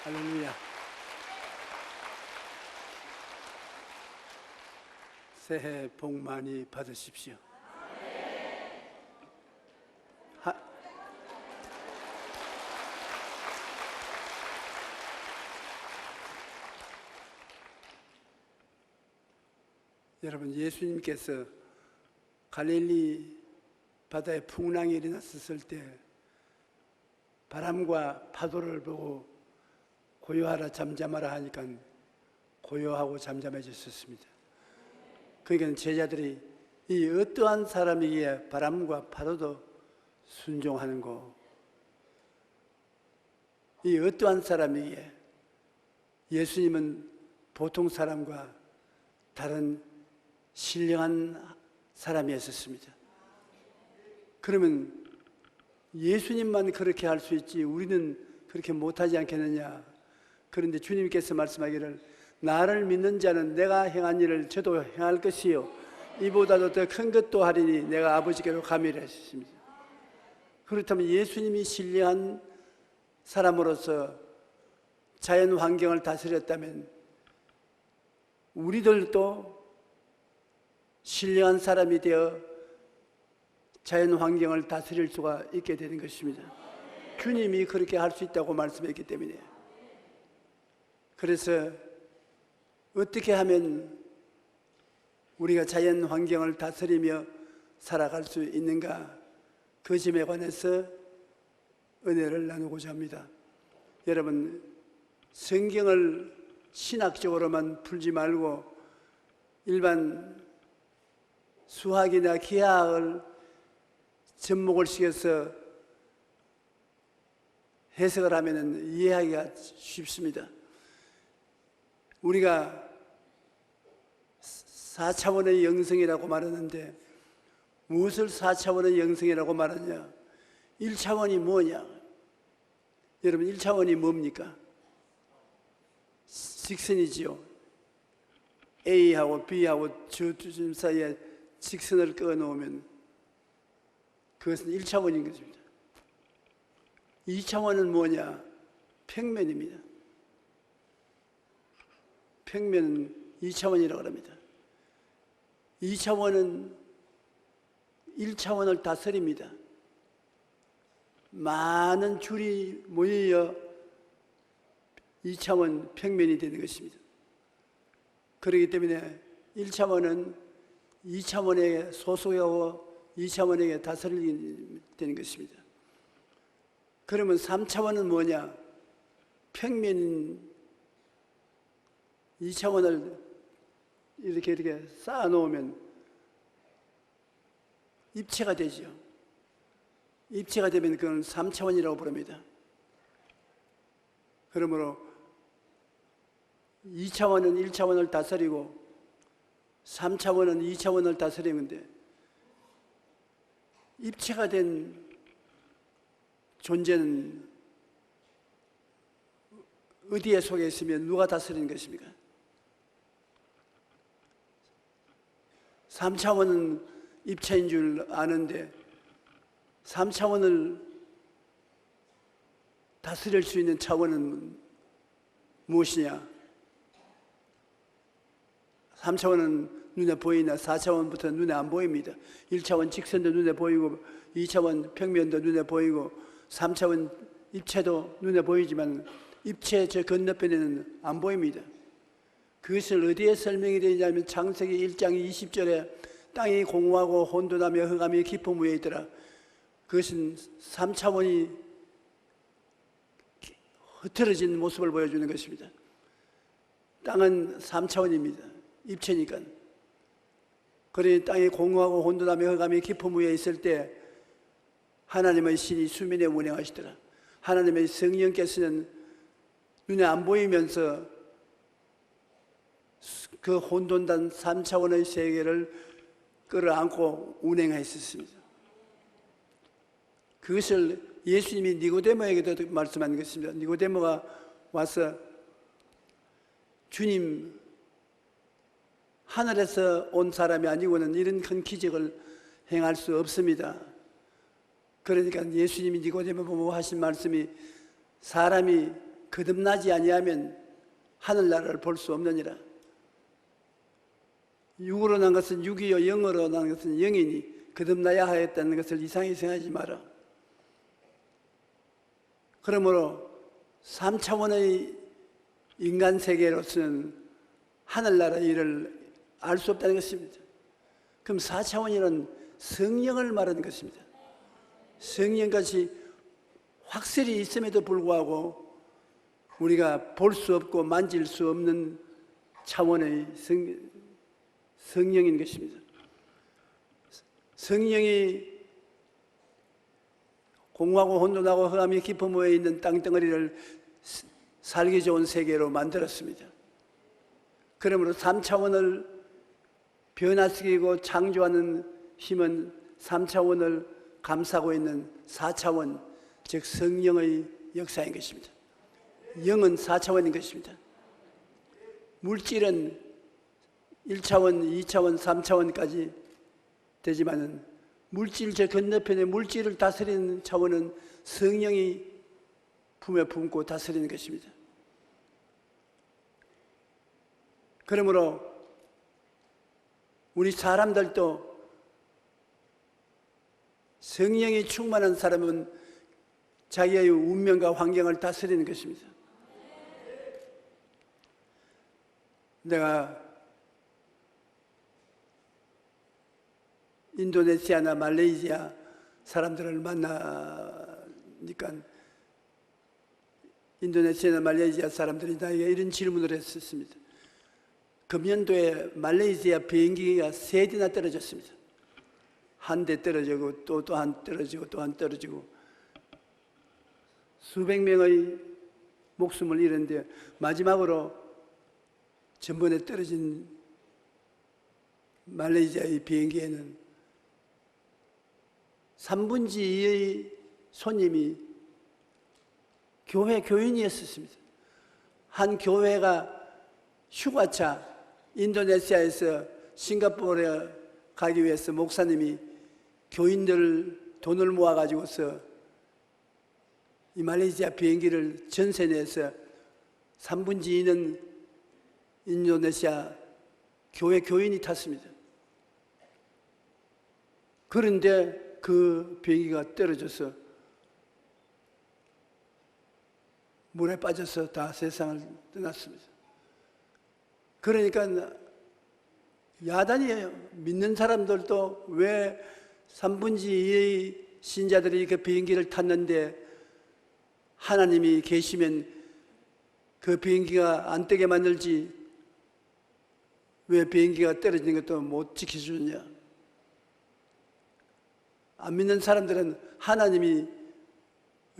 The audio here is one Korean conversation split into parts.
할렐루야. 새해 복 많이 받으십시오. 여러분, 예수님께서 갈릴리 바다에 풍랑이 일어났을 때 바람과 파도를 보고 고요하라 잠잠하라 하니까 고요하고 잠잠해졌습니다. 그러니까 제자들이 이 어떠한 사람이기에 바람과 파도도 순종하는 거, 이 어떠한 사람이기에 예수님은 보통 사람과 다른 신령한 사람이었습니다. 그러면 예수님만 그렇게 할 수 있지 우리는 그렇게 못하지 않겠느냐? 그런데 주님께서 말씀하기를 나를 믿는 자는 내가 행한 일을 저도 행할 것이요 이보다도 더 큰 것도 하리니 내가 아버지께로 가미라 하셨습니다. 그렇다면 예수님이 신령한 사람으로서 자연 환경을 다스렸다면 우리들도 신령한 사람이 되어 자연 환경을 다스릴 수가 있게 되는 것입니다. 주님이 그렇게 할 수 있다고 말씀했기 때문에. 그래서 어떻게 하면 우리가 자연 환경을 다스리며 살아갈 수 있는가, 그 점에 관해서 은혜를 나누고자 합니다. 여러분, 성경을 신학적으로만 풀지 말고 일반 수학이나 기하학을 접목을 시켜서 해석을 하면 이해하기가 쉽습니다. 우리가 4차원의 영성이라고 말하는데 무엇을 4차원의 영성이라고 말하냐? 1차원이 뭐냐? 여러분, 1차원이 뭡니까? 직선이지요. A하고 B하고 저 두 점 사이에 직선을 그어놓으면 그것은 1차원인 것입니다. 2차원은 뭐냐? 평면입니다. 평면은 2차원이라고 합니다. 2차원은 1차원을 다스립니다. 많은 줄이 모여 2차원 평면이 되는 것입니다. 그렇기 때문에 1차원은 2차원에게 소속하고 2차원에게 다스리게 되는 것입니다. 그러면 3차원은 뭐냐? 평면 2차원을 이렇게 쌓아놓으면 입체가 되죠. 입체가 되면 그건 3차원이라고 부릅니다. 그러므로 2차원은 1차원을 다스리고 3차원은 2차원을 다스리는데 입체가 된 존재는 어디에 속해 있으면 누가 다스리는 것입니까? 3차원은 입체인 줄 아는데 3차원을 다스릴 수 있는 차원은 무엇이냐? 3차원은 눈에 보이나 4차원부터 눈에 안 보입니다. 1차원 직선도 눈에 보이고 2차원 평면도 눈에 보이고 3차원 입체도 눈에 보이지만 입체 저 건너편에는 안 보입니다. 그것을 어디에 설명이 되냐면 창세기 1장 20절에 땅이 공허하고 혼돈하며 흑암이 깊음 위에 있더라. 그것은 3차원이 흐트러진 모습을 보여주는 것입니다. 땅은 3차원입니다. 입체니까. 그러니 땅이 공허하고 혼돈하며 흑암이 깊음 위에 있을 때 하나님의 신이 수면에 운행하시더라. 하나님의 성령께서는 눈에 안 보이면서 그 혼돈된 3차원의 세계를 끌어안고 운행하셨습니다. 그것을 예수님이 니고데모에게도 말씀한 것입니다. 니고데모가 와서 주님, 하늘에서 온 사람이 아니고는 이런 큰 기적을 행할 수 없습니다. 그러니까 예수님이 니고데모 보고 하신 말씀이 사람이 거듭나지 아니하면 하늘나라를 볼 수 없느니라. 육으로 난 것은 육이요 영으로 난 것은 영이니 거듭나야 하였다는 것을 이상히 생각하지 마라. 그러므로 3차원의 인간 세계로서는 하늘나라의 일을 알 수 없다는 것입니다. 그럼 4차원이란 성령을 말하는 것입니다. 성령같이 확실히 있음에도 불구하고 우리가 볼 수 없고 만질 수 없는 차원의 성령인 것입니다. 성령이 공허하고 혼돈하고 흑암이 깊은 모에 있는 땅덩어리를 살기 좋은 세계로 만들었습니다. 그러므로 3차원을 변화시키고 창조하는 힘은 3차원을 감싸고 있는 4차원, 즉 성령의 역사인 것입니다. 영은 4차원인 것입니다. 물질은 1차원, 2차원, 3차원까지 되지만은 물질 저 건너편에 물질을 다스리는 차원은 성령이 품에 품고 다스리는 것입니다. 그러므로 우리 사람들도 성령이 충만한 사람은 자기의 운명과 환경을 다스리는 것입니다. 내가 인도네시아나 말레이시아 사람들을 만나니까 인도네시아나 말레이시아 사람들이 나에게 이런 질문을 했었습니다. 금년도에 말레이시아 비행기가 3대나 떨어졌습니다. 한 대 떨어지고 또 한 떨어지고 또 한 떨어지고 수백 명의 목숨을 잃었는데 마지막으로 전번에 떨어진 말레이시아의 비행기에는 3분의 2의 손님이 교회 교인이었습니다. 한 교회가 휴가차 인도네시아에서 싱가포르에 가기 위해서 목사님이 교인들 돈을 모아가지고서 이 말레이시아 비행기를 전세 내서 3분의 2는 인도네시아 교회 교인이 탔습니다. 그런데 그 비행기가 떨어져서 물에 빠져서 다 세상을 떠났습니다. 그러니까 야단이에요. 믿는 사람들도 왜 3분의 2의 신자들이 그 비행기를 탔는데 하나님이 계시면 그 비행기가 안 뜨게 만들지 왜 비행기가 떨어지는 것도 못 지켜주느냐. 안 믿는 사람들은 하나님이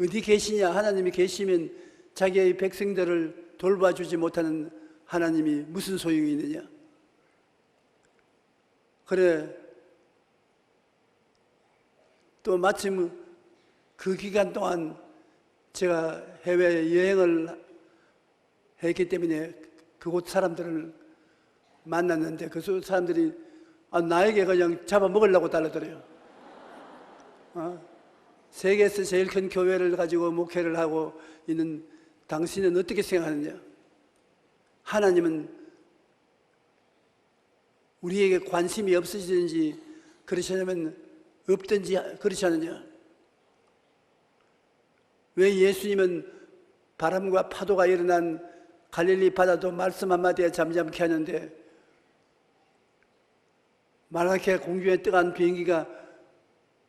어디 계시냐, 하나님이 계시면 자기의 백성들을 돌봐주지 못하는 하나님이 무슨 소용이 있느냐. 그래 또 마침 그 기간 동안 제가 해외 여행을 했기 때문에 그곳 사람들을 만났는데 그 사람들이 나에게 그냥 잡아먹으려고 달라들어요. 세계에서 제일 큰 교회를 가지고 목회를 하고 있는 당신은 어떻게 생각하느냐. 하나님은 우리에게 관심이 없으시든지 그렇지 않으면 없든지 그렇지 않느냐. 왜 예수님은 바람과 파도가 일어난 갈릴리 바다도 말씀 한마디에 잠잠케 하는데 말라케 공중에 떠간 비행기가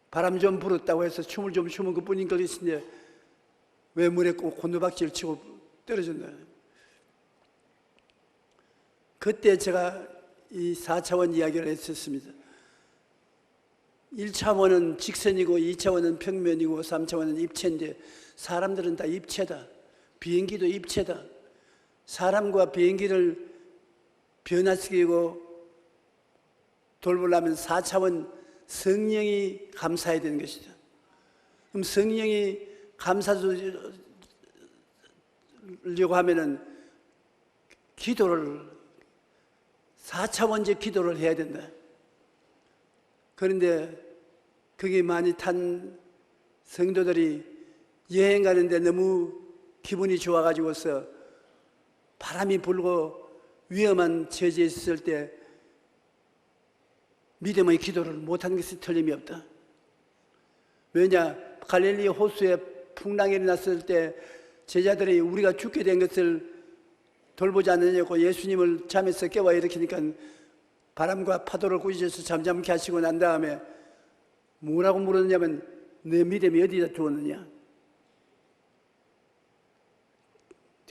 바람 좀 불었다고 해서 춤을 좀 추면 그뿐인 것인데 왜 물에 꼭 곤두박질 치고 떨어졌나. 그때 제가 이 4차원 이야기를 했었습니다. 1차원은 직선이고 2차원은 평면이고 3차원은 입체인데 사람들은 다 입체다. 비행기도 입체다. 사람과 비행기를 변화시키고 돌보려면 4차원 성령이 감사해야 되는 것이다. 그럼 성령이 감사주려고 하면은 기도를 4차원적 기도를 해야 된다. 그런데 거기 많이 탄 성도들이 여행 가는데 너무 기분이 좋아가지고서 바람이 불고 위험한 처지에 있을 때 믿음의 기도를 못한 것이 틀림이 없다. 왜냐? 갈릴리 호수에 풍랑이 일어났을 때 제자들이 우리가 죽게 된 것을 돌보지 않느냐고 예수님을 잠에서 깨워 일으키니까 바람과 파도를 꾸짖어서 잠잠케 하시고 난 다음에 뭐라고 물었냐면 내 믿음이 어디다 두었느냐?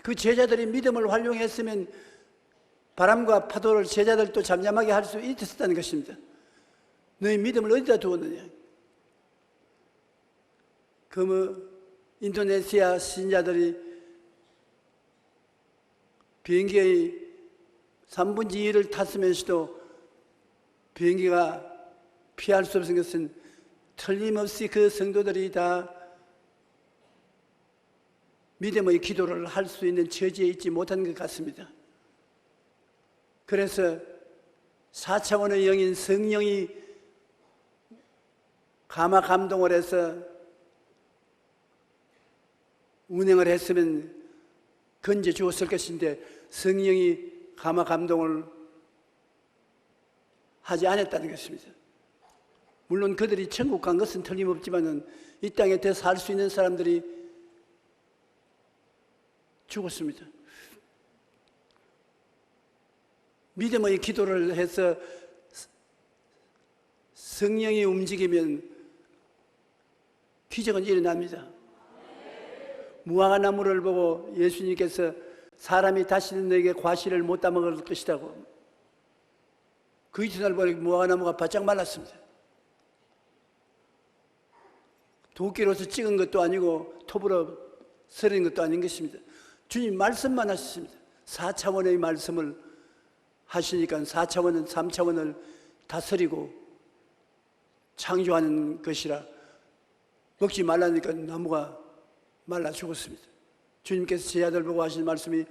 그 제자들이 믿음을 활용했으면 바람과 파도를 제자들도 잠잠하게 할 수 있었다는 것입니다. 너희 믿음을 어디다 두었느냐? 인도네시아 신자들이 비행기의 3분의 2를 탔으면서도 비행기가 피할 수 없는 것은 틀림없이 그 성도들이 다 믿음의 기도를 할 수 있는 처지에 있지 못한 것 같습니다. 그래서 4차원의 영인 성령이 감화 감동을 해서 운행을 했으면 건져 주었을 것인데 성령이 감화 감동을 하지 않았다는 것입니다. 물론 그들이 천국 간 것은 틀림없지만 이 땅에 더 살 수 있는 사람들이 죽었습니다. 믿음의 기도를 해서 성령이 움직이면 기적은 일어납니다. 무화과 나무를 보고 예수님께서 사람이 다시는 너에게 과실을 못 따먹을 것이라고 그 이튿날 보니 무화과 나무가 바짝 말랐습니다. 도끼로서 찍은 것도 아니고 톱으로 서린 것도 아닌 것입니다. 주님 말씀만 하셨습니다. 4차원의 말씀을 하시니까 4차원은 3차원을 다스리고 창조하는 것이라 먹지 말라니까 나무가 말라 죽었습니다. 주님께서 제 아들 보고 하신 말씀이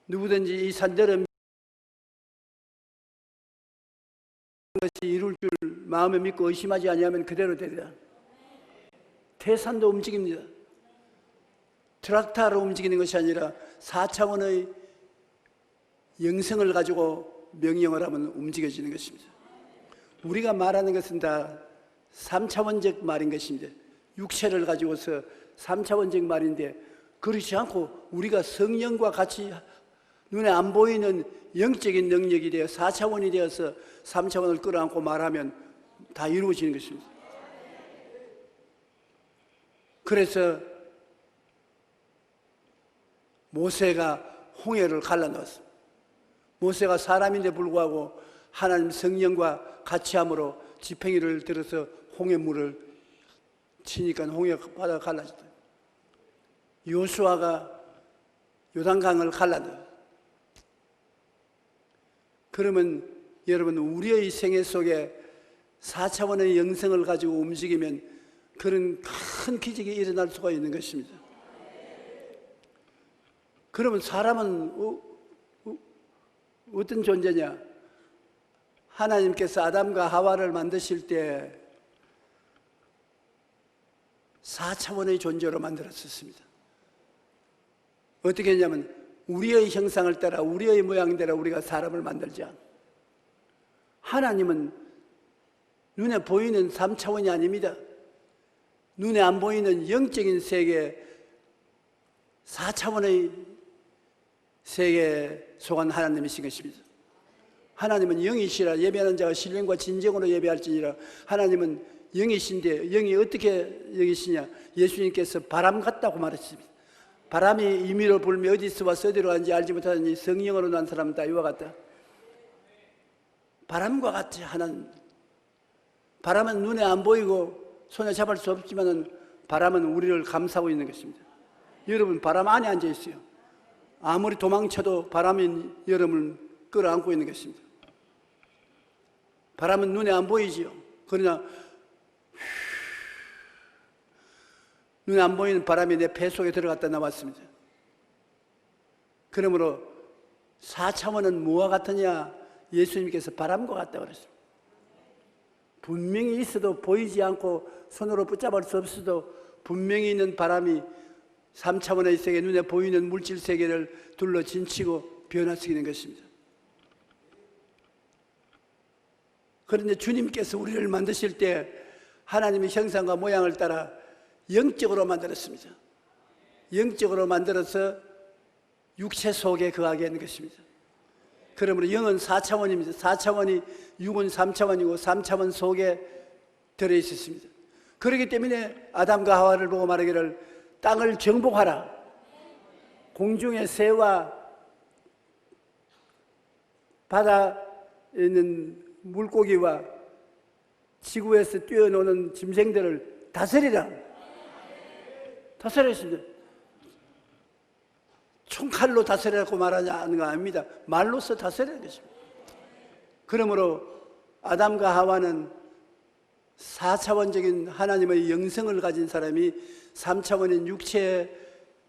누구든지 이 산들은 것이 이룰 줄 마음에 믿고 의심하지 아니하면 그대로 되리라. 태산도 움직입니다. 트락타로 움직이는 것이 아니라 4차원의 영성을 가지고 명령을 하면 움직여지는 것입니다. 우리가 말하는 것은 다 3차원적 말인 것입니다. 육체를 가지고서 3차원적 말인데 그렇지 않고 우리가 성령과 같이 눈에 안 보이는 영적인 능력이 되어 4차원이 되어서 3차원을 끌어안고 말하면 다 이루어지는 것입니다. 그래서 모세가 홍해를 갈라놓았습니다. 모세가 사람인데 불구하고 하나님 성령과 같이 함으로 지팡이를 들어서 홍해물을 치니까 홍해 바다가 갈라졌다. 요수아가 요단강을 갈라놓았어요. 그러면 여러분 우리의 생애 속에 4차원의 영성을 가지고 움직이면 그런 큰 기적이 일어날 수가 있는 것입니다. 그러면 사람은 어떤 존재냐? 하나님께서 아담과 하와를 만드실 때 4차원의 존재로 만들었었습니다. 어떻게 했냐면 우리의 형상을 따라 우리의 모양대로 우리가 사람을 만들자. 하나님은 눈에 보이는 3차원이 아닙니다. 눈에 안 보이는 영적인 세계 4차원의 세계에 속한 하나님이신 것입니다. 하나님은 영이시라 예배하는 자가 신령과 진정으로 예배할지니라. 하나님은 영이신데 영이 어떻게 영이시냐? 예수님께서 바람 같다고 말했습니다. 바람이 임의로 불며 어디서 와서 어디로 가는지 알지 못하니 성령으로 난 사람은 다 이와 같다. 바람과 같이 하나님. 바람은 눈에 안 보이고 손에 잡을 수 없지만 바람은 우리를 감싸고 있는 것입니다. 여러분 바람 안에 앉아 있어요. 아무리 도망쳐도 바람이 여러분을 끌어안고 있는 것입니다. 바람은 눈에 안 보이지요. 그러나 눈에 안 보이는 바람이 내 배 속에 들어갔다 나왔습니다. 그러므로 4차원은 뭐와 같으냐? 예수님께서 바람과 같다고 그랬습니다. 분명히 있어도 보이지 않고 손으로 붙잡을 수 없어도 분명히 있는 바람이 3차원의 세계, 눈에 보이는 물질 세계를 둘러 진치고 변화시키는 것입니다. 그런데 주님께서 우리를 만드실 때 하나님의 형상과 모양을 따라 영적으로 만들었습니다. 영적으로 만들어서 육체 속에 거하게 하는 것입니다. 그러므로 영은 4차원입니다. 4차원이 육은 3차원이고 3차원 속에 들어있었습니다. 그렇기 때문에 아담과 하와를 보고 말하기를 땅을 정복하라. 공중의 새와 바다에 있는 물고기와 지구에서 뛰어노는 짐승들을 다스리라. 다스렸습니다. 총칼로 다스리라고 말하는 거 아닙니다. 말로서 다스리는 것입니다. 그러므로 아담과 하와는 4차원적인 하나님의 영성을 가진 사람이 3차원인 육체에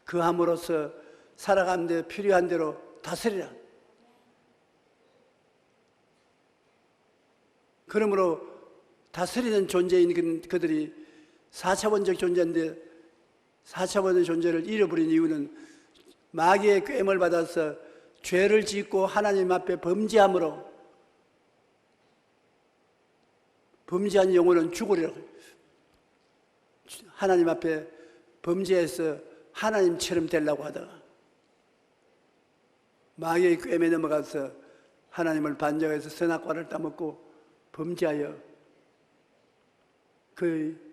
거함으로써 살아가는 데 필요한 대로 다스리라. 그러므로 다스리는 존재인 그들이 4차원적 존재인데 4차원의 존재를 잃어버린 이유는 마귀의 꾀임을 받아서 죄를 짓고 하나님 앞에 범죄함으로 범죄한 영혼은 죽으리라고. 하나님 앞에 범죄해서 하나님처럼 되려고 하다가 마귀의 꾀임에 넘어가서 하나님을 반역해서 선악과를 따먹고 범죄하여 그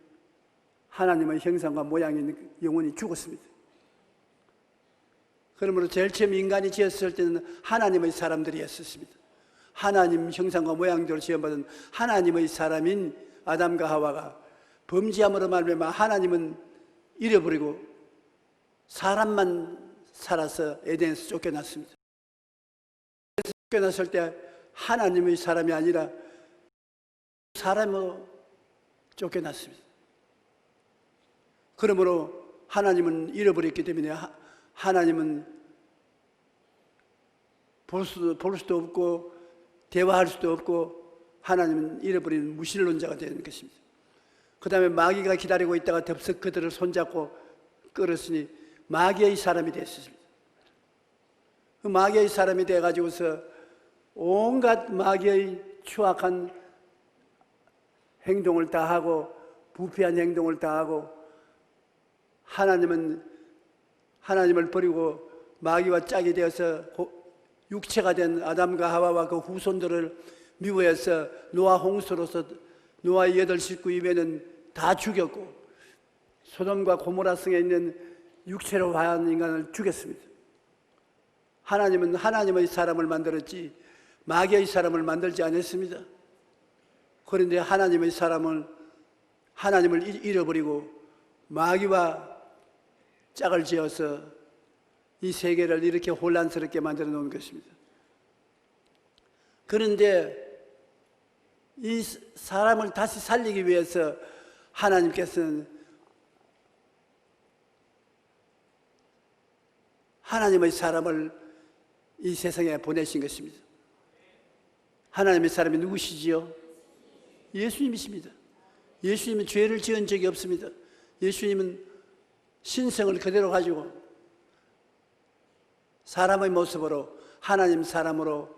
하나님의 형상과 모양이 있는 영혼이 죽었습니다. 그러므로 제일 처음 인간이 지었을 때는 하나님의 사람들이었습니다. 하나님 형상과 모양대로 지어받은 하나님의 사람인 아담과 하와가 범죄함으로 말미암아 하나님은 잃어버리고 사람만 살아서 에덴에서 쫓겨났습니다. 쫓겨났을 때 하나님의 사람이 아니라 사람으로 쫓겨났습니다. 그러므로 하나님은 잃어버렸기 때문에 하나님은 볼 수도 없고 대화할 수도 없고 하나님은 잃어버린 무신론자가 되는 것입니다. 그 다음에 마귀가 기다리고 있다가 덥석 그들을 손잡고 끌었으니 마귀의 사람이 됐습니다. 그 마귀의 사람이 돼가지고서 온갖 마귀의 추악한 행동을 다 하고 부패한 행동을 다 하고 하나님을 버리고 마귀와 짝이 되어서 육체가 된 아담과 하와와 그 후손들을 미워해서 노아 홍수로서 노아의 8 식구 이외에는 다 죽였고 소돔과 고모라 성에 있는 육체로 화한 인간을 죽였습니다. 하나님은 하나님의 사람을 만들었지 마귀의 사람을 만들지 않았습니다. 그런데 하나님의 사람을 하나님을 잃어버리고 마귀와 짝을 지어서 이 세계를 이렇게 혼란스럽게 만들어 놓은 것입니다. 그런데 이 사람을 다시 살리기 위해서 하나님께서는 하나님의 사람을 이 세상에 보내신 것입니다. 하나님의 사람이 누구시지요? 예수님이십니다. 예수님은 죄를 지은 적이 없습니다. 예수님은 신성을 그대로 가지고 사람의 모습으로 하나님 사람으로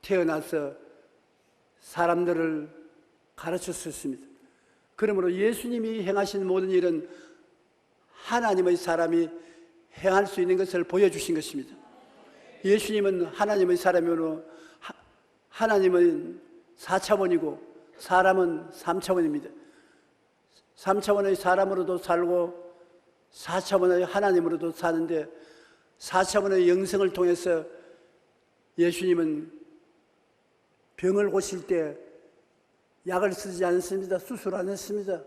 태어나서 사람들을 가르쳤습니다. 그러므로 예수님이 행하신 모든 일은 하나님의 사람이 행할 수 있는 것을 보여주신 것입니다. 예수님은 하나님의 사람이므로 하나님은 4차원이고 사람은 3차원입니다. 3차원의 사람으로도 살고 4차원의 하나님으로도 사는데 4차원의 영성을 통해서 예수님은 병을 고칠 때 약을 쓰지 않습니다. 수술 안 했습니다.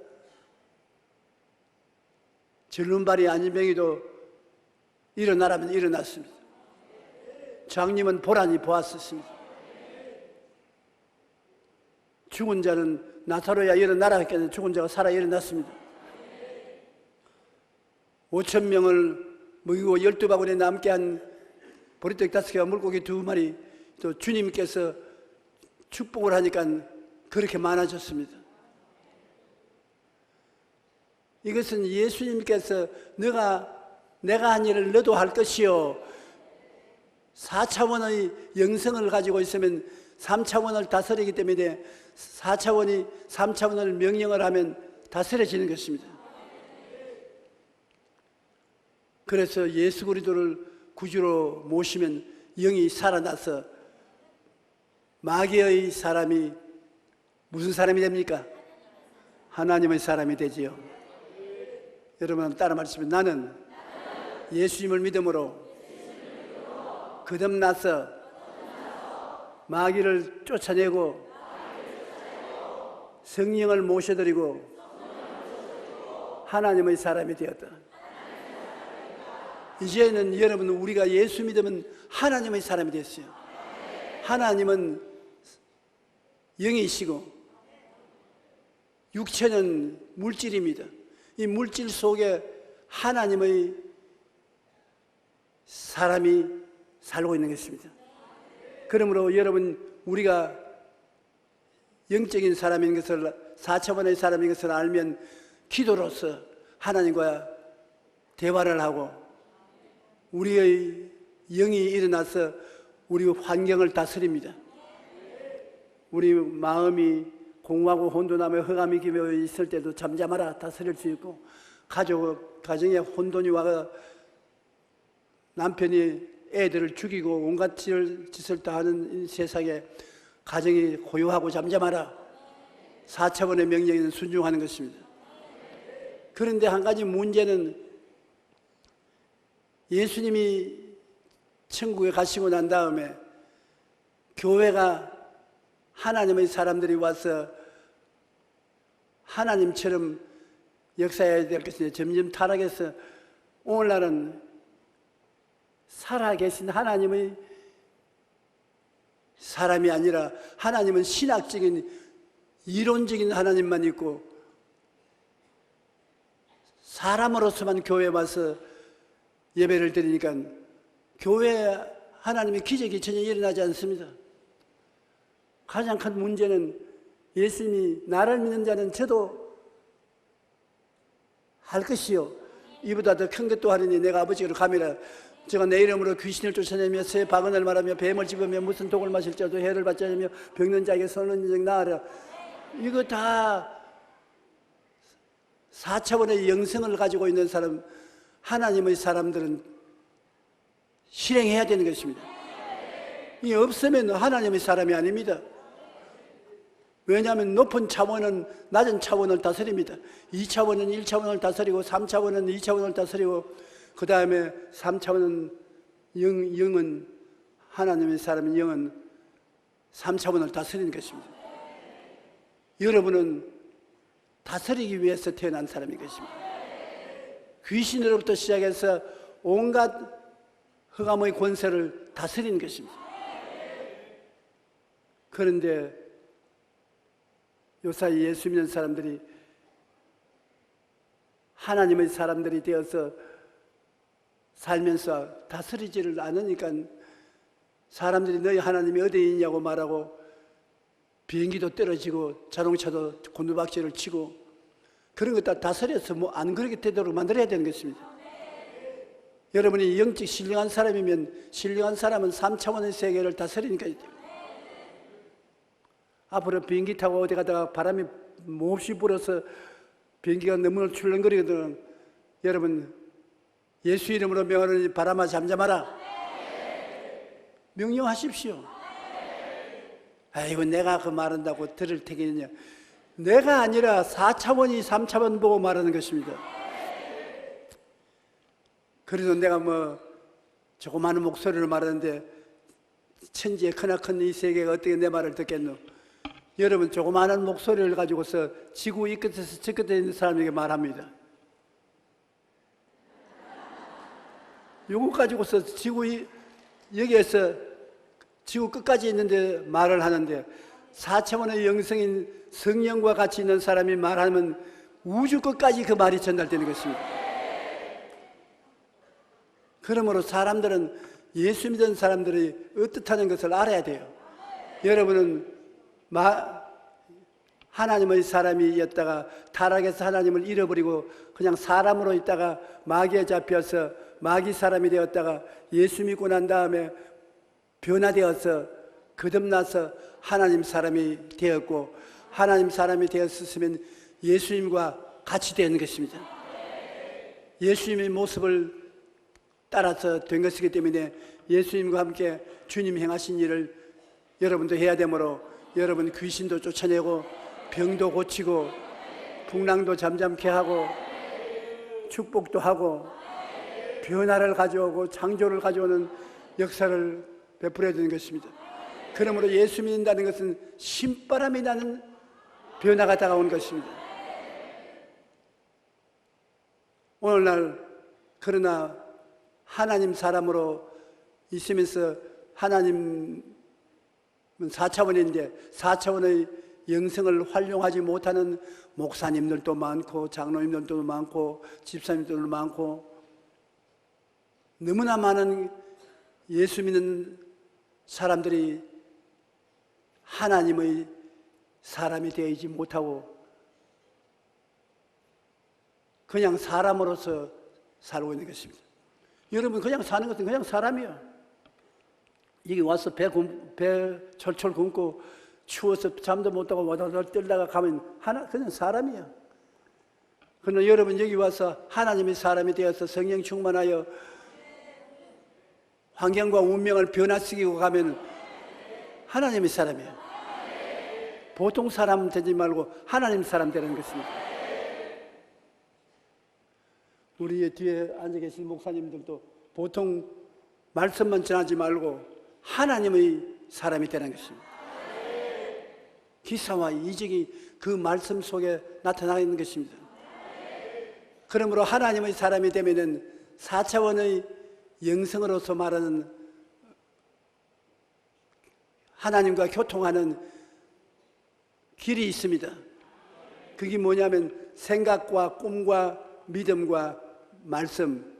절름발이 아닌 병이도 일어나라면 일어났습니다. 장님은 보라니 보았었습니다. 죽은 자는 나사로야 일어나라 했겠는데 죽은 자가 살아 일어났습니다. 5,000명을 먹이고 12바구니에 남게 한 보리떡 5개와 물고기 2마리 또 주님께서 축복을 하니까 그렇게 많아졌습니다. 이것은 예수님께서 내가 한 일을 너도 할 것이요. 4차원의 영성을 가지고 있으면 3차원을 다스리기 때문에 4차원이 3차원을 명령을 하면 다스려지는 것입니다. 그래서 예수 그리스도를 구주로 모시면 영이 살아나서 마귀의 사람이 무슨 사람이 됩니까? 하나님의 사람이 되지요. 여러분 따라 말씀해. 나는 예수님을 믿음으로 거듭나서 마귀를 쫓아내고 성령을 모셔드리고 하나님의 사람이 되었다. 이제는 여러분 우리가 예수 믿으면 하나님의 사람이 됐어요. 하나님은 영이시고 육체는 물질입니다. 이 물질 속에 하나님의 사람이 살고 있는 것입니다. 그러므로 여러분 우리가 영적인 사람인 것을 4차원의 사람인 것을 알면 기도로서 하나님과 대화를 하고 우리의 영이 일어나서 우리 환경을 다스립니다. 우리 마음이 공허하고 혼돈하며 흑암이 기며 있을 때도 잠잠하라 다스릴 수 있고 가정에 혼돈이 와가 남편이 애들을 죽이고 온갖 짓을 다 하는 이 세상에 가정이 고요하고 잠잠하라 4차원의 명령에는 순종하는 것입니다. 그런데 한 가지 문제는 예수님이 천국에 가시고 난 다음에 교회가 하나님의 사람들이 와서 하나님처럼 역사해야 될 것인데 점점 타락해서 오늘날은 살아계신 하나님의 사람이 아니라 하나님은 신학적인 이론적인 하나님만 있고 사람으로서만 교회에 와서 예배를 드리니까 교회에 하나님의 기적이 전혀 일어나지 않습니다. 가장 큰 문제는 예수님이 나를 믿는 자는 저도 할 것이요 이보다 더 큰 것도 하리니 내가 아버지로 감이라. 제가 내 이름으로 귀신을 쫓아내며 새 방언을 말하며 뱀을 집으며 무슨 독을 마실지라도 해를 받지 않으며 병든 자에게 선을 인정 나으라. 이거 다 4차원의 영성을 가지고 있는 사람 하나님의 사람들은 실행해야 되는 것입니다. 이 없으면 하나님의 사람이 아닙니다. 왜냐하면 높은 차원은 낮은 차원을 다스립니다. 2차원은 1차원을 다스리고 3차원은 2차원을 다스리고 그 다음에 3차원은 영은 하나님의 사람인 영은 3차원을 다스리는 것입니다. 여러분은 다스리기 위해서 태어난 사람인 것입니다. 귀신으로부터 시작해서 온갖 흑암의 권세를 다스리는 것입니다. 그런데 요사이 예수 믿는 사람들이 하나님의 사람들이 되어서 살면서 다스리지를 않으니까 사람들이 너희 하나님이 어디에 있냐고 말하고 비행기도 떨어지고 자동차도 곤두박질을 치고 그런 것 다 다스려서 뭐 안 그렇게 되도록 만들어야 되는 것입니다. 여러분이 영적 신령한 사람이면 신령한 사람은 3차원의 세계를 다스리니까 앞으로 비행기 타고 어디 가다가 바람이 몹시 불어서 비행기가 너무 출렁거리거든. 여러분 예수 이름으로 명하노니 바람아 잠잠하라. 명령하십시오. 아이고 내가 그 말한다고 들을 테겠느냐. 내가 아니라 4차원이 3차원 보고 말하는 것입니다. 그래서 내가 뭐 조그마한 목소리로 말하는데 천지에 크나큰 이 세계가 어떻게 내 말을 듣겠노. 여러분 조그마한 목소리를 가지고서 지구 이 끝에서 저 끝에 있는 사람에게 말합니다. 요거 가지고서 여기에서 지구 끝까지 있는데 말을 하는데 4차원의 영성인 성령과 같이 있는 사람이 말하면 우주 끝까지 그 말이 전달되는 것입니다. 그러므로 사람들은 예수 믿는 사람들이 어떻다는 것을 알아야 돼요. 여러분은 하나님의 사람이었다가 타락해서 하나님을 잃어버리고 그냥 사람으로 있다가 마귀에 잡혀서 마귀 사람이 되었다가 예수 믿고 난 다음에 변화되어서 거듭나서 하나님 사람이 되었고, 하나님 사람이 되었으면 예수님과 같이 되는 것입니다. 예수님의 모습을 따라서 된 것이기 때문에 예수님과 함께 주님 행하신 일을 여러분도 해야 되므로, 여러분 귀신도 쫓아내고 병도 고치고 풍랑도 잠잠케 하고 축복도 하고 변화를 가져오고 창조를 가져오는 역사를 베풀어야 되는 것입니다. 그러므로 예수 믿는다는 것은 신바람이 나는 변화가 다가오는 것입니다. 오늘날 그러나 하나님 사람으로 있으면서, 하나님은 4차원인데 4차원의 영성을 활용하지 못하는 목사님들도 많고 장로님들도 많고 집사님들도 많고 너무나 많은 예수 믿는 사람들이 하나님의 사람이 되지 못하고 그냥 사람으로서 살고 있는 것입니다. 여러분, 그냥 사는 것은 그냥 사람이야. 여기 와서 배 철철 굶고 추워서 잠도 못 자고 와다다 떨다가 가면 그냥 사람이야. 그러나 여러분 여기 와서 하나님의 사람이 되어서 성령 충만하여 환경과 운명을 변화시키고 가면 하나님의 사람이야. 보통 사람 되지 말고 하나님 사람 되는 것입니다. 우리 뒤에 앉아 계신 목사님들도 보통 말씀만 전하지 말고 하나님의 사람이 되는 것입니다. 기사와 이적이 그 말씀 속에 나타나 있는 것입니다. 그러므로 하나님의 사람이 되면은 4차원의 영성으로서 말하는 하나님과 교통하는 길이 있습니다. 그게 뭐냐면 생각과 꿈과 믿음과 말씀,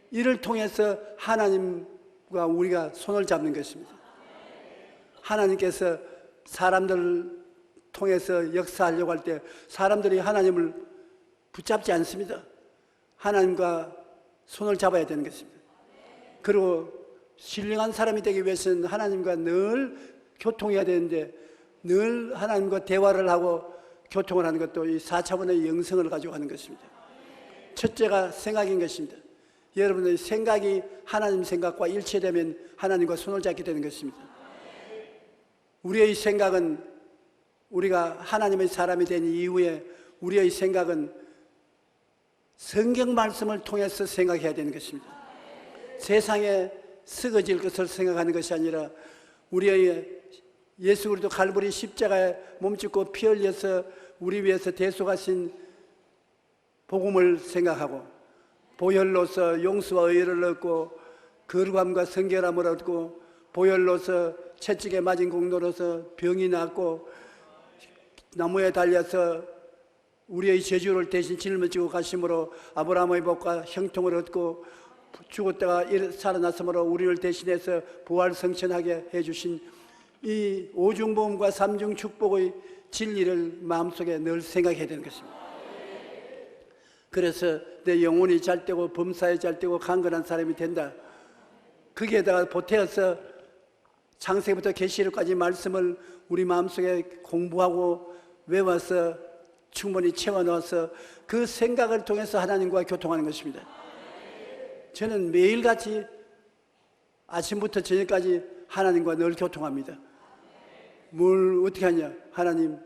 이를 통해서 하나님과 우리가 손을 잡는 것입니다. 하나님께서 사람들을 통해서 역사하려고 할 때 사람들이 하나님을 붙잡지 않습니다. 하나님과 손을 잡아야 되는 것입니다. 그리고 신령한 사람이 되기 위해서는 하나님과 늘 교통해야 되는데, 늘 하나님과 대화를 하고 교통을 하는 것도 이 4차원의 영성을 가지고 하는 것입니다. 첫째가 생각인 것입니다. 여러분의 생각이 하나님 생각과 일치되면 하나님과 손을 잡게 되는 것입니다. 우리의 생각은, 우리가 하나님의 사람이 된 이후에 우리의 생각은 성경 말씀을 통해서 생각해야 되는 것입니다. 세상에 썩어질 것을 생각하는 것이 아니라 우리의 예수 그리스도 갈보리 십자가에 몸짓고 피 흘려서 우리 위해서 대속하신 복음을 생각하고, 보혈로서 용서와 의를 얻고 거룩함과 성결함을 얻고, 보혈로서 채찍에 맞은 공로로서 병이 낫고, 나무에 달려서 우리의 저주를 대신 짊어지고 가심으로 아브라함의 복과 형통을 얻고, 죽었다가 살아났으므로 우리를 대신해서 부활 성천하게 해주신 이 오중보험과 삼중 축복의 진리를 마음속에 늘 생각해야 되는 것입니다. 그래서 내 영혼이 잘되고 범사에 잘되고 강건한 사람이 된다. 거기에다가 보태어서 창세기부터 계시록까지 말씀을 우리 마음속에 공부하고 외워서 충분히 채워넣어서 그 생각을 통해서 하나님과 교통하는 것입니다. 저는 매일같이 아침부터 저녁까지 하나님과 늘 교통합니다. 뭘 어떻게 하냐? 하나님,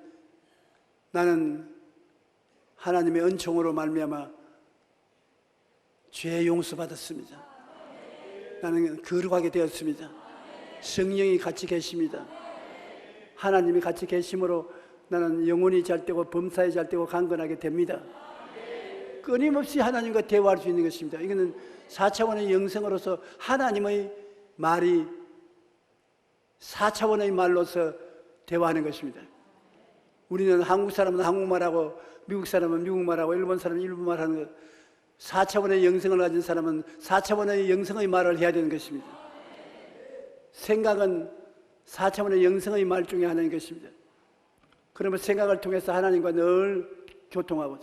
나는 하나님의 은총으로 말미암아 죄 용서받았습니다. 나는 거룩하게 되었습니다. 성령이 같이 계십니다. 하나님이 같이 계심으로 나는 영혼이 잘되고 범사에 잘되고 강건하게 됩니다. 끊임없이 하나님과 대화할 수 있는 것입니다. 이거는 4차원의 영성으로서 하나님의 말이 4차원의 말로서 대화하는 것입니다. 우리는 한국 사람은 한국말하고 미국 사람은 미국말하고 일본 사람은 일본말하는 것, 4차원의 영성을 가진 사람은 4차원의 영성의 말을 해야 되는 것입니다. 생각은 4차원의 영성의 말 중에 하나인 것입니다. 그러면 생각을 통해서 하나님과 늘 교통하고,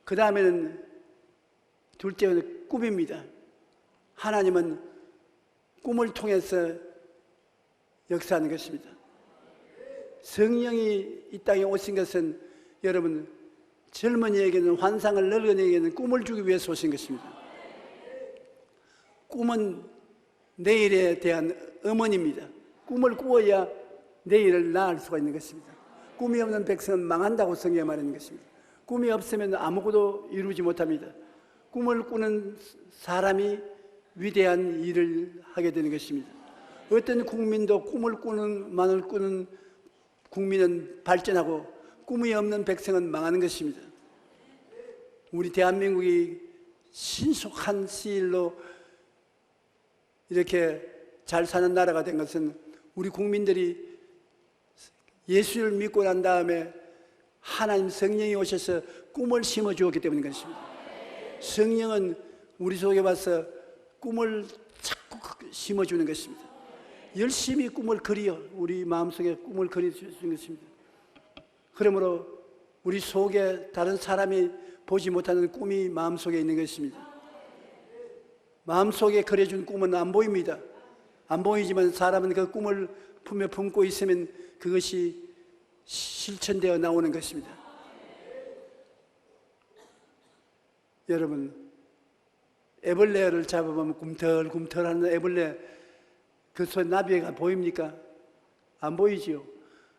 그 다음에는 둘째는 꿈입니다. 하나님은 꿈을 통해서 역사하는 것입니다. 성령이 이 땅에 오신 것은 여러분 젊은이에게는, 환상을 늙은이에게는 꿈을 주기 위해서 오신 것입니다. 꿈은 내일에 대한 어머니입니다. 꿈을 꾸어야 내일을 낳을 수가 있는 것입니다. 꿈이 없는 백성은 망한다고 성경에 말하는 것입니다. 꿈이 없으면 아무것도 이루지 못합니다. 꿈을 꾸는 사람이 위대한 일을 하게 되는 것입니다. 어떤 국민도 꿈을 꾸는 국민은 발전하고 꿈이 없는 백성은 망하는 것입니다. 우리 대한민국이 신속한 시일로 이렇게 잘 사는 나라가 된 것은 우리 국민들이 예수를 믿고 난 다음에 하나님 성령이 오셔서 꿈을 심어 주었기 때문인 것입니다. 성령은 우리 속에 와서 꿈을 자꾸 심어 주는 것입니다. 열심히 꿈을 그려, 우리 마음속에 꿈을 그려 주는 것입니다. 그러므로 우리 속에 다른 사람이 보지 못하는 꿈이 마음속에 있는 것입니다. 마음속에 그려준 꿈은 안 보입니다. 안 보이지만 사람은 그 꿈을 품에 품고 있으면 그것이 실천되어 나오는 것입니다. 여러분, 애벌레를 잡아보면 꿈틀꿈틀하는 애벌레, 그 손 나비가 보입니까? 안 보이지요.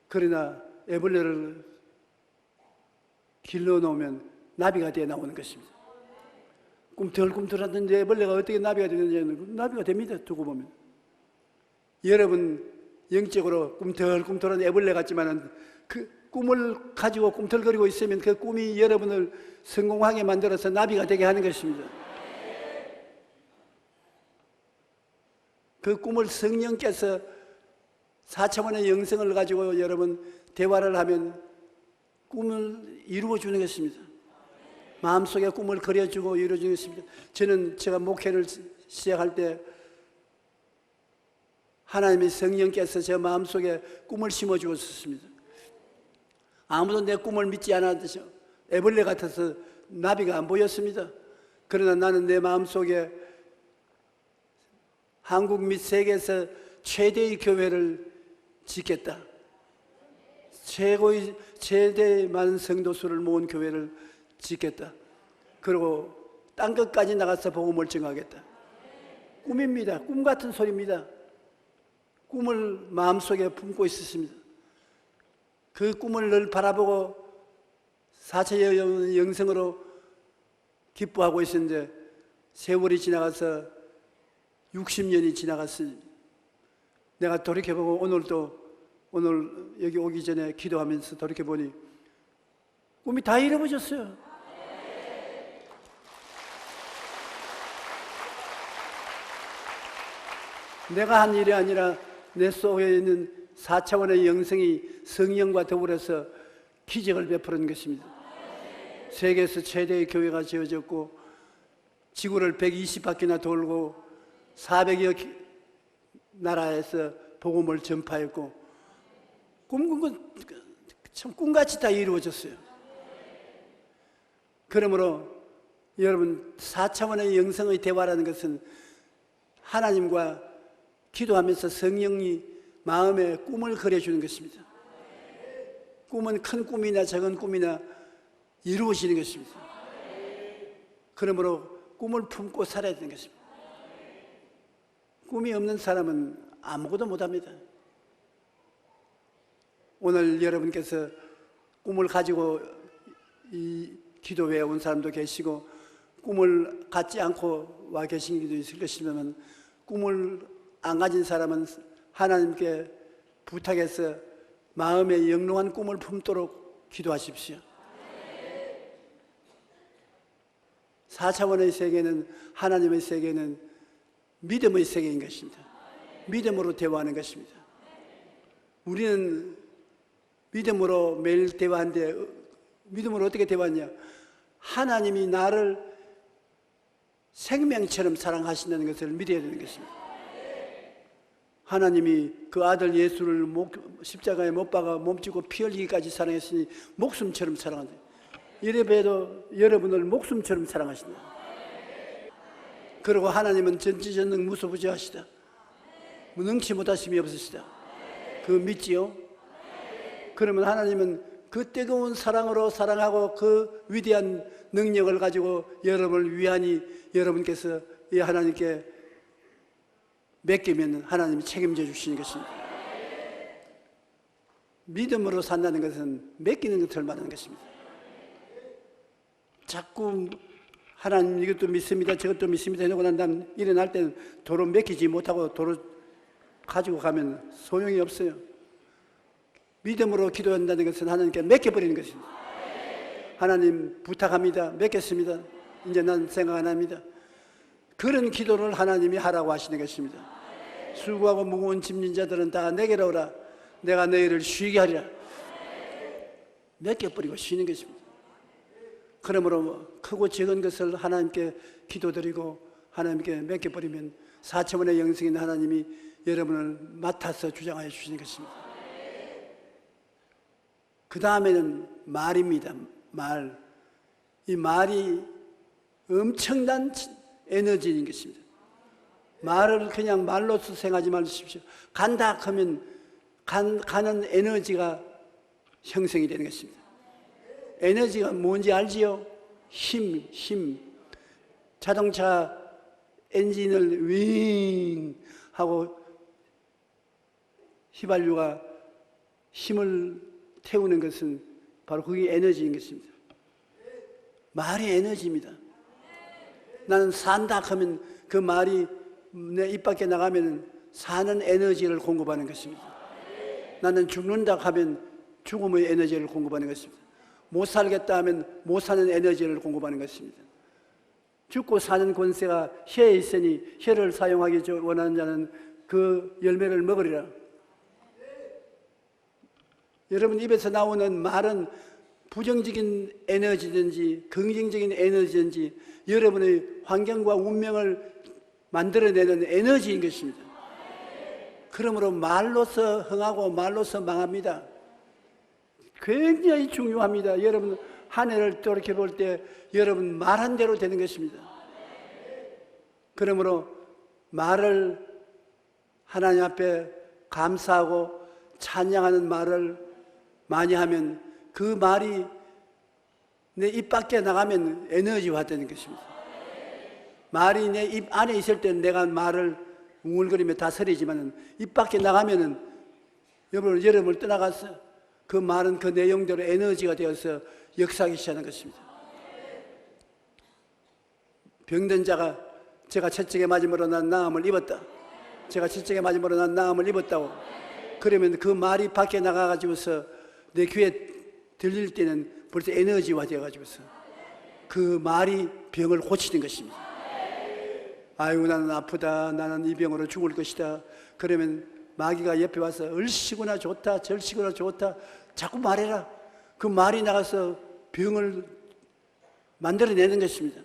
그러나 애벌레를 길러 놓으면 나비가 되어 나오는 것입니다. 꿈틀꿈틀하던 애벌레가 어떻게 나비가 되느냐는, 나비가 됩니다. 두고 보면. 여러분 영적으로 꿈틀꿈틀한 애벌레 같지만은 그 꿈을 가지고 꿈틀거리고 있으면 그 꿈이 여러분을 성공하게 만들어서 나비가 되게 하는 것입니다. 그 꿈을 성령께서 4차원의 영성을 가지고 여러분 대화를 하면 꿈을 이루어주는 것입니다. 마음속에 꿈을 그려주고 이루어주는 것입니다. 저는 제가 목회를 시작할 때 하나님의 성령께서 제 마음속에 꿈을 심어주었습니다. 아무도 내 꿈을 믿지 않았죠. 애벌레 같아서 나비가 안 보였습니다. 그러나 나는 내 마음속에 한국 및 세계에서 최대의 교회를 짓겠다. 최대의 많은 성도 수를 모은 교회를 짓겠다. 그리고 딴 것까지 나가서 복음을 증하겠다. 꿈입니다. 꿈 같은 소리입니다. 꿈을 마음속에 품고 있었습니다. 그 꿈을 늘 바라보고 4차 영성으로 기뻐하고 있었는데 세월이 지나가서 60년이 지나갔으니 내가 돌이켜보고 오늘 여기 오기 전에 기도하면서 돌이켜보니 꿈이 다 잃어버렸어요. 내가 한 일이 아니라 내 속에 있는 4차원의 영성이 성령과 더불어서 기적을 베푸는 것입니다. 세계에서 최대의 교회가 지어졌고 지구를 120바퀴나 돌고 400여 나라에서 복음을 전파했고 꿈꾼 건 참 꿈같이 다 이루어졌어요. 그러므로 여러분 4차원의 영성의 대화라는 것은 하나님과 기도하면서 성령이 마음에 꿈을 그려주는 것입니다. 꿈은 큰 꿈이나 작은 꿈이나 이루어지는 것입니다. 그러므로 꿈을 품고 살아야 되는 것입니다. 꿈이 없는 사람은 아무것도 못합니다. 오늘 여러분께서 꿈을 가지고 이 기도회에 온 사람도 계시고 꿈을 갖지 않고 와 계신 분도 있을 것이면 꿈을 안 가진 사람은 하나님께 부탁해서 마음에 영롱한 꿈을 품도록 기도하십시오. 4차원의 세계는, 하나님의 세계는 믿음의 세계인 것입니다. 믿음으로 대화하는 것입니다. 우리는 믿음으로 매일 대화하는데 믿음으로 어떻게 대화하냐? 하나님이 나를 생명처럼 사랑하신다는 것을 믿어야 되는 것입니다. 하나님이 그 아들 예수를 십자가에 못 박아 몸치고 피 흘리기까지 사랑했으니 목숨처럼 사랑한다. 이래봬도 여러분을 목숨처럼 사랑하신다. 그리고 하나님은 전지전능 무소부지하시다. 능치 못하심이 없으시다. 그거 믿지요? 그러면 하나님은 그 뜨거운 사랑으로 사랑하고 그 위대한 능력을 가지고 여러분을 위하니 여러분께서 이 하나님께 맡기면 하나님이 책임져 주시는 것입니다. 믿음으로 산다는 것은 맡기는 것을 말하는 것입니다. 자꾸 하나님 이것도 믿습니다, 저것도 믿습니다 해놓고 난 다음 일어날 때는 도로 맡기지 못하고 도로 가지고 가면 소용이 없어요. 믿음으로 기도한다는 것은 하나님께 맡겨버리는 것입니다. 하나님 부탁합니다. 맡겼습니다. 이제 난 생각 안 합니다. 그런 기도를 하나님이 하라고 하시는 것입니다. 수고하고 무거운 짐진 자들은 다 내게로 오라. 내가 너희를 쉬게 하리라. 맡겨버리고 쉬는 것입니다. 그러므로 크고 작은 것을 하나님께 기도드리고 하나님께 맡겨버리면 4차원의 영생인 하나님이 여러분을 맡아서 주장하여 주시는 것입니다. 그 다음에는 말입니다. 말. 이 말이 엄청난 에너지인 것입니다. 말을 그냥 말로서 생각하지 마십시오. 간다 하면 가는 에너지가 형성이 되는 것입니다. 에너지가 뭔지 알지요? 힘. 자동차 엔진을 윙 하고 휘발유가 힘을 태우는 것은 바로 그게 에너지인 것입니다. 말이 에너지입니다. 나는 산다 하면 그 말이 내 입 밖에 나가면 사는 에너지를 공급하는 것입니다. 나는 죽는다 하면 죽음의 에너지를 공급하는 것입니다. 못 살겠다 하면 못 사는 에너지를 공급하는 것입니다. 죽고 사는 권세가 혀에 있으니 혀를 사용하기 원하는 자는 그 열매를 먹으리라. 여러분 입에서 나오는 말은 부정적인 에너지든지 긍정적인 에너지든지 여러분의 환경과 운명을 만들어내는 에너지인 것입니다. 그러므로 말로서 흥하고 말로서 망합니다. 굉장히 중요합니다. 여러분 한 해를 돌이켜볼 때 여러분 말한 대로 되는 것입니다. 그러므로 말을 하나님 앞에 감사하고 찬양하는 말을 많이 하면 그 말이 내 입 밖에 나가면 에너지화 되는 것입니다. 말이 내 입 안에 있을 때는 내가 말을 웅얼거리며 다스리지만 입 밖에 나가면은 여러분을 떠나가서 그 말은 그 내용대로 에너지가 되어서 역사하기 시작하는 것입니다. 병든 자가 제가 채찍에 맞음으로 난 나음을 입었다. 제가 채찍에 맞음으로 난 나음을 입었다고. 그러면 그 말이 밖에 나가가지고서 내 귀에 들릴 때는 벌써 에너지화 되어가지고서 그 말이 병을 고치는 것입니다. 아이고 나는 아프다. 나는 이 병으로 죽을 것이다. 그러면 마귀가 옆에 와서 얼씨구나 좋다. 절씨구나 좋다. 자꾸 말해라. 그 말이 나가서 병을 만들어내는 것입니다.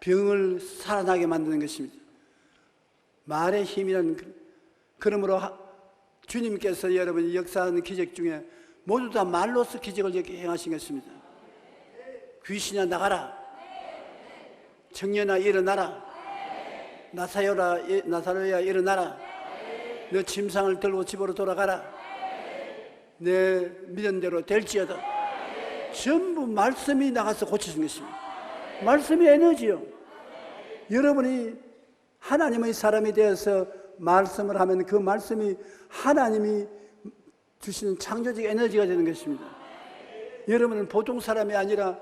병을 살아나게 만드는 것입니다. 말의 힘이라는 그러므로 주님께서 여러분이 역사하는 기적 중에 모두 다 말로서 기적을 행하신 것입니다. 귀신아 나가라. 청년아 일어나라. 나사로야 일어나라. 너 침상을 들고 집으로 돌아가라. 내 믿음대로 될지어다. 전부 말씀이 나가서 고쳐진 것입니다. 말씀이 에너지요. 여러분이 하나님의 사람이 되어서 말씀을 하면 그 말씀이 하나님이 주시는 창조적 에너지가 되는 것입니다. 여러분은 보통 사람이 아니라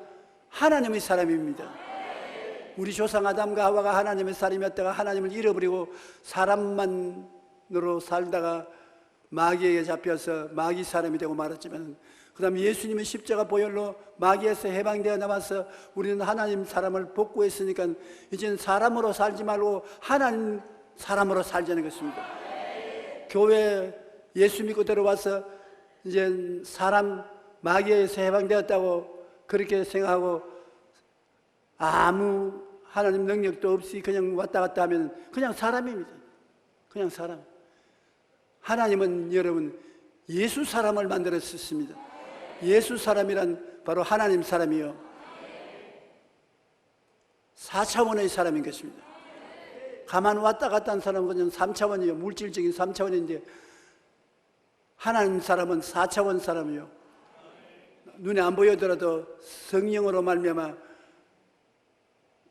하나님의 사람입니다. 우리 조상 아담과 하와가 하나님의 사람이었다가 하나님을 잃어버리고 사람만으로 살다가 마귀에게 잡혀서 마귀 사람이 되고 말았지만 그 다음에 예수님의 십자가 보혈로 마귀에서 해방되어 나와서 우리는 하나님 사람을 복구했으니까 이제는 사람으로 살지 말고 하나님 사람으로 살자는 것입니다. 교회 예수 믿고 들어와서 이제 사람 마귀에서 해방되었다고 그렇게 생각하고 아무 하나님 능력도 없이 그냥 왔다 갔다 하면 그냥 사람입니다. 그냥 사람. 하나님은 여러분 예수 사람을 만들었습니다. 예수 사람이란 바로 하나님 사람이요 4차원의 사람인 것입니다. 가만 왔다 갔다 한 사람은 그냥 3차원이요 물질적인 3차원인데 하나님 사람은 4차원 사람이요 눈에 안 보여더라도 성령으로 말미암아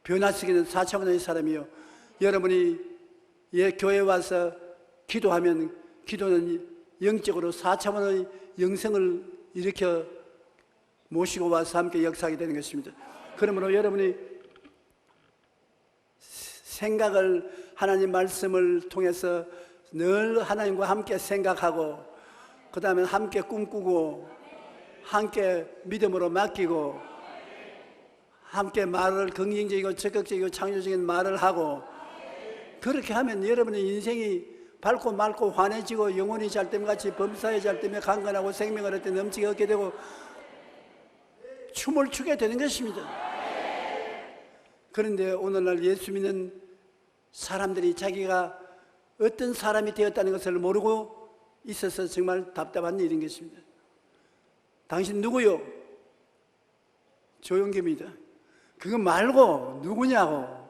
변화시키는 4차원의 사람이요 여러분이 교회에 와서 기도하면 기도는 영적으로 4차원의 영성을 일으켜 모시고 와서 함께 역사하게 되는 것입니다. 그러므로 여러분이 생각을 하나님 말씀을 통해서 늘 하나님과 함께 생각하고 그 다음에 함께 꿈꾸고 함께 믿음으로 맡기고 함께 말을 긍정적이고 적극적이고 창조적인 말을 하고 그렇게 하면 여러분의 인생이 밝고 맑고 환해지고 영혼이 잘됨같이 범사에 잘되며 강건하고 생명을 얻게 넘치게 얻게 되고 춤을 추게 되는 것입니다. 그런데 오늘날 예수 믿는 사람들이 자기가 어떤 사람이 되었다는 것을 모르고 있어서 정말 답답한 일인 것입니다. 당신 누구요? 조용기입니다. 그거 말고 누구냐고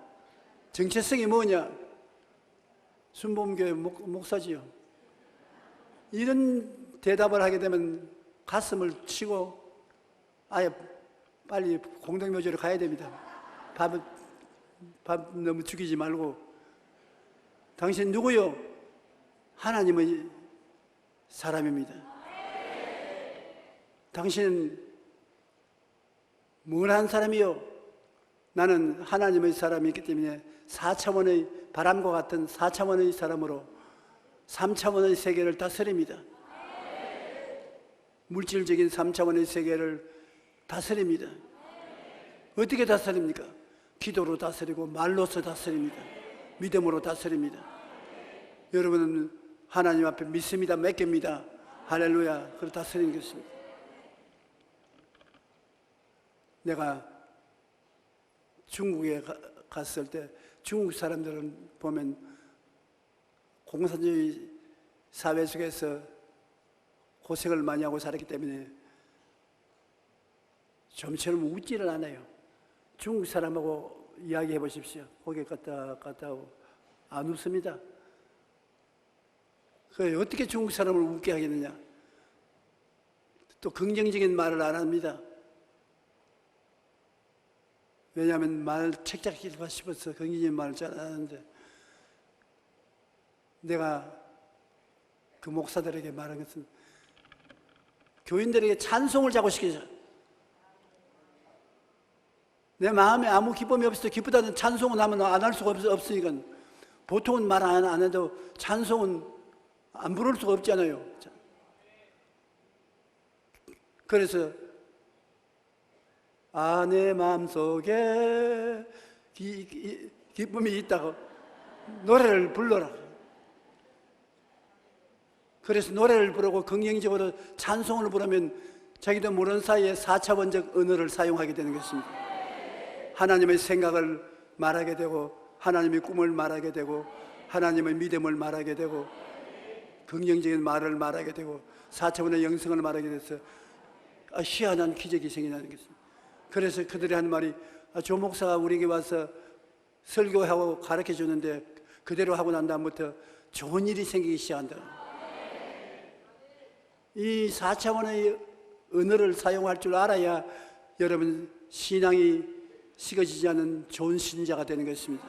정체성이 뭐냐? 순복음교회 목사지요. 이런 대답을 하게 되면 가슴을 치고 아예 빨리 공동묘지로 가야 됩니다. 밥 너무 죽이지 말고 당신 누구요? 하나님의 사람입니다. 당신은 뭘 한 사람이요? 나는 하나님의 사람이기 때문에 4차원의 바람과 같은 4차원의 사람으로 3차원의 세계를 다스립니다. 물질적인 3차원의 세계를 다스립니다. 어떻게 다스립니까? 기도로 다스리고 말로서 다스립니다. 믿음으로 다스립니다. 여러분은 하나님 앞에 믿습니다. 맡깁니다. 할렐루야. 그걸 다스리는 것입니다. 내가 중국에 갔을 때 중국 사람들은 보면 공산주의 사회 속에서 고생을 많이 하고 살았기 때문에 좀처럼 웃지를 않아요. 중국 사람하고 이야기해 보십시오. 고개 갔다 하고 안 웃습니다. 그 어떻게 중국 사람을 웃게 하겠느냐? 또 긍정적인 말을 안 합니다. 왜냐하면 말 책잡기가 싶어서 긍정적인 말을 잘 안 하는데 내가 그 목사들에게 말한 것은 교인들에게 찬송을 자꾸 시키자. 내 마음에 아무 기쁨이 없어도 기쁘다는 찬송은 하면 안 할 수가 없으니까 보통은 말 안 해도 찬송은 안 부를 수가 없잖아요. 그래서 내 마음속에 기쁨이 있다고 노래를 불러라. 그래서 노래를 부르고 긍정적으로 찬송을 부르면 자기도 모르는 사이에 4차원적 언어를 사용하게 되는 것입니다. 하나님의 생각을 말하게 되고 하나님의 꿈을 말하게 되고 하나님의 믿음을 말하게 되고 긍정적인 말을 말하게 되고 4차원의 영성을 말하게 돼서 희한한 기적이 생기는 것입니다. 그래서 그들이 하는 말이 조 목사가 우리에게 와서 설교하고 가르쳐 주는데 그대로 하고 난 다음부터 좋은 일이 생기기 시작한다. 이 4차원의 언어를 사용할 줄 알아야 여러분 신앙이 식어지지 않은 좋은 신자가 되는 것입니다.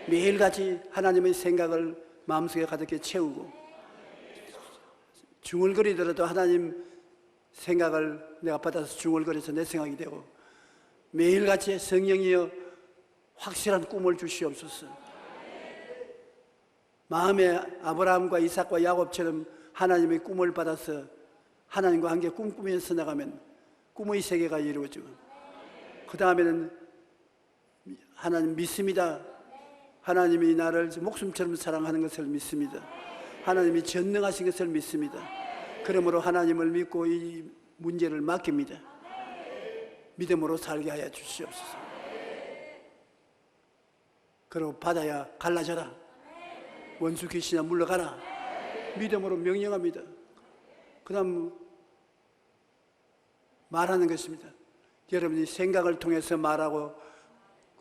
매일같이 하나님의 생각을 마음속에 가득히 채우고 중얼거리더라도 하나님 생각을 내가 받아서 중얼거려서 내 생각이 되고 매일같이 성령이여 확실한 꿈을 주시옵소서. 마음에 아브라함과 이삭과 야곱처럼 하나님의 꿈을 받아서 하나님과 함께 꿈꾸면서 나가면 꿈의 세계가 이루어지고 그 다음에는 하나님 믿습니다. 하나님이 나를 목숨처럼 사랑하는 것을 믿습니다. 하나님이 전능하신 것을 믿습니다. 그러므로 하나님을 믿고 이 문제를 맡깁니다. 믿음으로 살게 하여 주시옵소서. 그리고 바다야 갈라져라. 원수 귀신아 물러가라. 믿음으로 명령합니다. 그 다음 말하는 것입니다. 여러분이 생각을 통해서 말하고,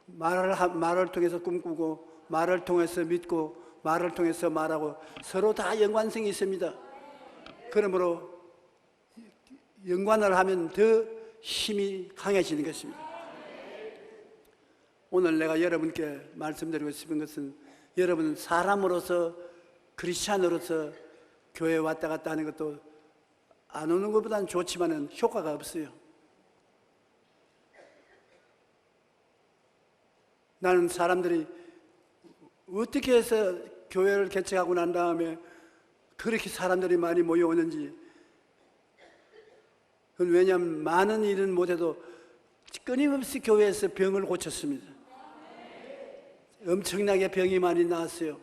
말을 통해서 꿈꾸고, 말을 통해서 믿고, 말을 통해서 말하고, 서로 다 연관성이 있습니다. 그러므로 연관을 하면 더 힘이 강해지는 것입니다. 오늘 내가 여러분께 말씀드리고 싶은 것은, 여러분은 사람으로서, 크리스찬으로서 교회에 왔다 갔다 하는 것도 안 오는 것보다는 좋지만은 효과가 없어요. 나는 사람들이 어떻게 해서 교회를 개척하고 난 다음에 그렇게 사람들이 많이 모여오는지, 그건 왜냐하면 많은 일은 못해도 끊임없이 교회에서 병을 고쳤습니다. 엄청나게 병이 많이 나왔어요.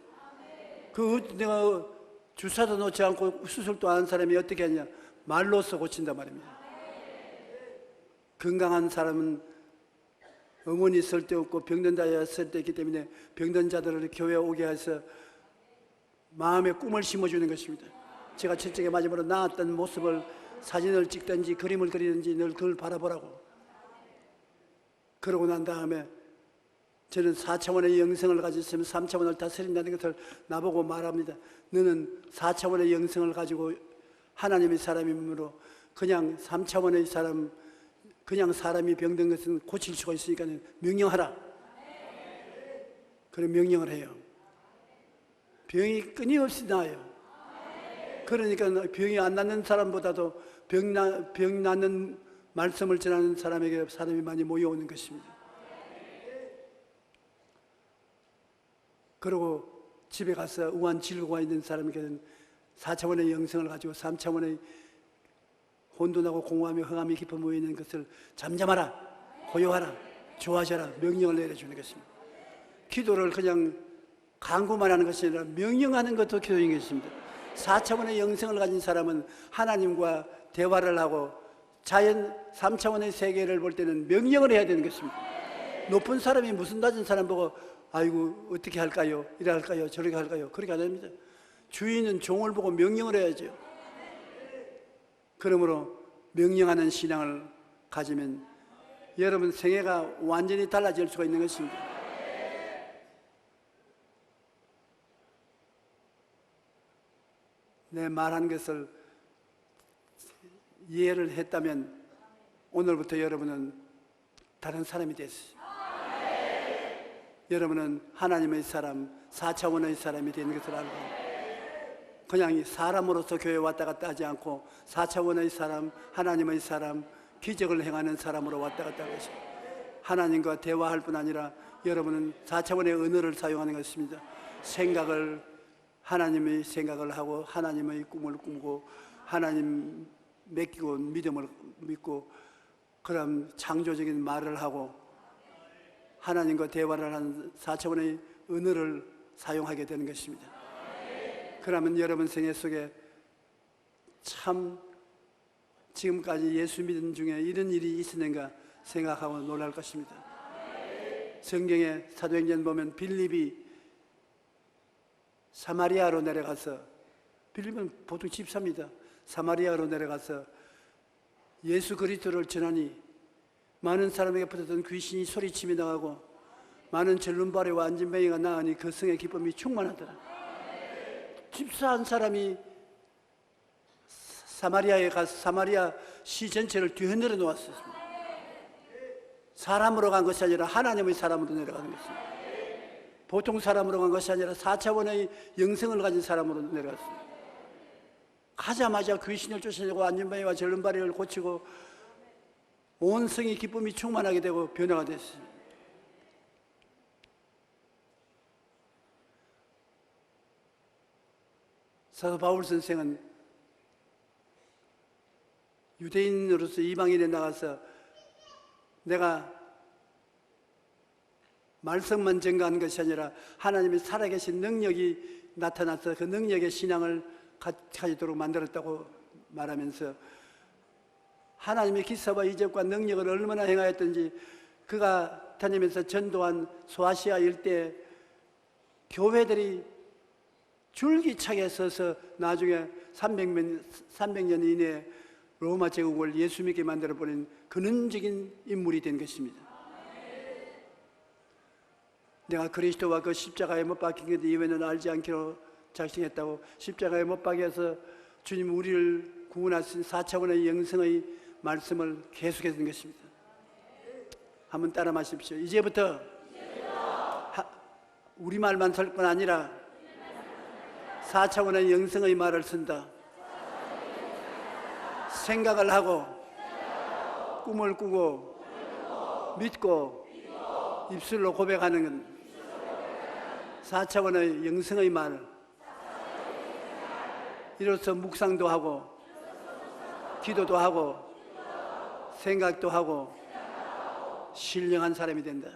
내가 주사도 놓지 않고 수술도 안 한 사람이 어떻게 하냐? 말로써 고친단 말입니다. 건강한 사람은 어머니 쓸데없고 병든 자가 쓸데있기 때문에 병든 자들을 교회에 오게 해서 마음에 꿈을 심어주는 것입니다. 제가 첫째게 마지막으로 나았던 모습을 사진을 찍든지 그림을 그리든지 늘 그걸 바라보라고. 그러고 난 다음에 저는 4차원의 영성을 가지고 있으면 3차원을 다스린다는 것을 나보고 말합니다. 너는 4차원의 영성을 가지고 하나님의 사람이므로 그냥 3차원의 사람, 그냥 사람이 병든 것은 고칠 수가 있으니까 명령하라. 그런 명령을 해요. 병이 끊임없이 나아요. 그러니까 병이 안 낫는 사람보다도 병 낫는 말씀을 전하는 사람에게 사람이 많이 모여오는 것입니다. 그리고 집에 가서 우한 질고가 있는 사람에게는 4차원의 영성을 가지고 3차원의 혼돈하고 공허하며 흥함이 깊어 모이는 것을 잠잠하라, 고요하라, 좋아하셔라 명령을 내려주는 것입니다. 기도를 그냥 간구만 하는 것이 아니라 명령하는 것도 기도인 것입니다. 4차원의 영성을 가진 사람은 하나님과 대화를 하고 자연 3차원의 세계를 볼 때는 명령을 해야 되는 것입니다. 높은 사람이 무슨 낮은 사람 보고 아이고 어떻게 할까요? 이래 할까요? 저렇게 할까요? 그렇게 안 됩니다. 주인은 종을 보고 명령을 해야죠. 그러므로 명령하는 신앙을 가지면 여러분 생애가 완전히 달라질 수가 있는 것입니다. 내 말한 것을 이해를 했다면 오늘부터 여러분은 다른 사람이 됐어요. 여러분은 하나님의 사람, 4차원의 사람이 되는 것을 알고 그냥 사람으로서 교회에 왔다 갔다 하지 않고 4차원의 사람, 하나님의 사람, 기적을 행하는 사람으로 왔다 갔다 하는 것입니다. 하나님과 대화할 뿐 아니라 여러분은 4차원의 언어를 사용하는 것입니다. 생각을, 하나님의 생각을 하고 하나님의 꿈을 꾸고 하나님 맡기고 믿음을 믿고 그럼 창조적인 말을 하고 하나님과 대화를 하는 4차원의 언어를 사용하게 되는 것입니다. 그러면 여러분 생애 속에 참 지금까지 예수 믿은 중에 이런 일이 있었는가 생각하고 놀랄 것입니다. 성경에 사도행전 보면 빌립이 사마리아로 내려가서, 빌립은 보통 집사입니다. 사마리아로 내려가서 예수 그리스도를 전하니 많은 사람에게 붙었던 귀신이 소리치며 나가고 많은 절름발이와 안진뱅이가 나으니 그 성의 기쁨이 충만하더라. 집사한 사람이 사마리아에 가서 사마리아 시 전체를 뒤흔들어 놓았습니다. 사람으로 간 것이 아니라 하나님의 사람으로 내려가는 것입니다. 보통 사람으로 간 것이 아니라 4차원의 영성을 가진 사람으로 내려갔습니다. 가자마자 귀신을 쫓아내고 안진뱅이와 절름발이를 고치고 온 성이 기쁨이 충만하게 되고 변화가 됐습니다. 사도 바울 선생은 유대인으로서 이방인에 나가서 내가 말씀만 전가한 것이 아니라 하나님의 살아계신 능력이 나타나서 그 능력의 신앙을 가지도록 만들었다고 말하면서 하나님의 기사와 이적과 능력을 얼마나 행하였던지 그가 다니면서 전도한 소아시아 일대 교회들이 줄기차게 서서 나중에 300년 이내에 로마 제국을 예수 믿게 만들어버린 근원적인 인물이 된 것입니다. 내가 그리스도와 그 십자가에 못 박힌 것 이외에는 알지 않기로 작정했다고, 십자가에 못 박여서 주님 우리를 구원하신 4차원의 영성의 말씀을 계속했던 것입니다. 한번 따라 마십시오. 이제부터 우리말만 설 뿐 아니라 4차원의 영성의 말을 쓴다. 생각을 하고 꿈을 꾸고 믿고 입술로 고백하는 건 4차원의 영성의 말. 이로써 묵상도 하고 기도도 하고 생각도 하고 신령한 사람이 된다.